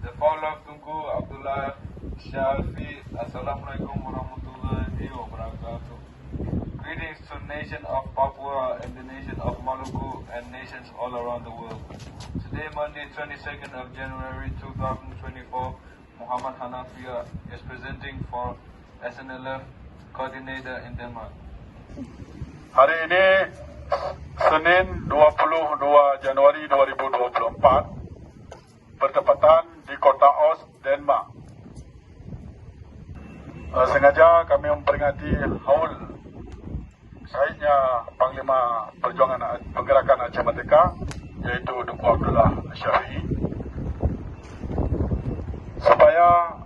The fall of Tunku Abdullah Shafi. Assalamualaikum warahmatullahi wabarakatuh. Greetings to the nation of Papua and the nation of Maluku and nations all around the world. Today, Monday, 22nd of January 2024, Muhammad Hanafia is presenting for SNLF Coordinator in Denmark. Hari ini Senin 22 Januari 2024 bertepatan di kota Os, Denmark. Sengaja kami memperingati haul syahidnya Panglima Perjuangan Penggerakan Aceh Merdeka, yaitu Tunku Abdullah Shafi, supaya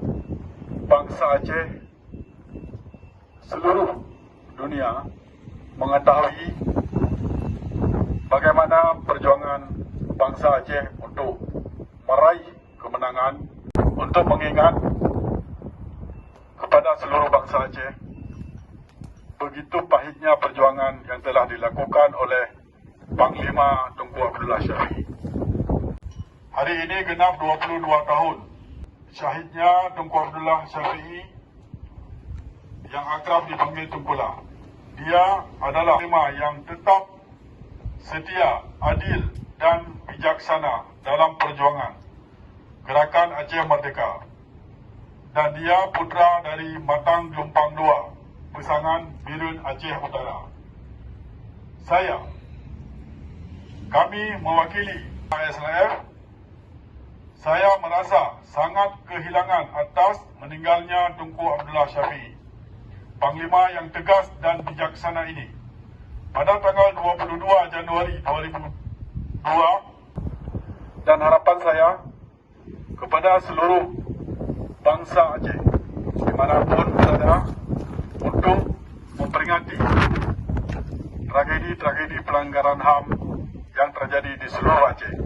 bangsa Aceh seluruh dunia mengetahui bagaimana perjuangan bangsa Aceh untuk meraih kemenangan, untuk mengingat kepada seluruh bangsa Aceh begitu pahitnya perjuangan yang telah dilakukan oleh Panglima Tunku Abdullah Shafi. Hari ini genap 22 tahun syahidnya Tunku Abdullah Shafi yang akrab dipanggil Tunkulah. Dia adalah panglima yang tetap setia, adil dan bijaksana dalam perjuangan Gerakan Aceh Merdeka. Dan dia putra dari Matang Gelompang 2, Pesangan Birun Aceh Utara. Kami mewakili SNLF, saya merasa sangat kehilangan atas meninggalnya Tunku Abdullah Shafi, Panglima yang tegas dan bijaksana ini, pada tanggal 22 Januari 2002, dan harapan saya kepada seluruh bangsa Aceh dimanapun berada untuk memperingati tragedi-tragedi pelanggaran HAM yang terjadi di seluruh Aceh.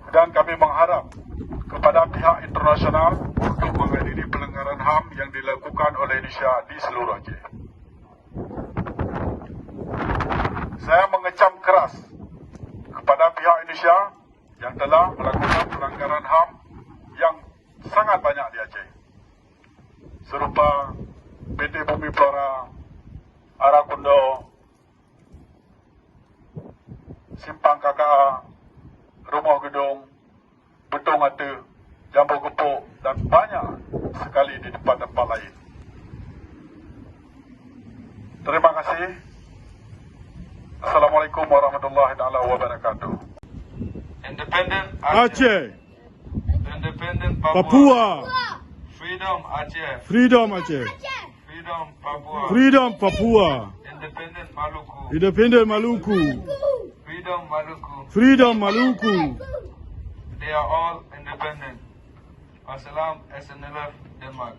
Dan kami mengharap kepada pihak internasional untuk mengadili pelanggaran HAM yang dilakukan oleh Indonesia di seluruh Aceh. Saya mengecam keras kepada pihak Indonesia yang telah melakukan pelanggaran HAM yang sangat banyak di Aceh, serupa PT Bumi Flora, Arakundo, Simpang KKA, Rumah Gedung, Betung Ate, Jambu Gepuk, dan banyak sekali di tempat-tempat lain. Terima kasih. Assalamualaikum warahmatullahi wabarakatuh. Independent Aceh, Independent Papua, Freedom Aceh, Freedom Aceh, Freedom Papua, Freedom Papua, Independent Maluku, Independent Maluku, Freedom Maluku. Freedom Maluku. They are all independent. Assalam SNLF Denmark.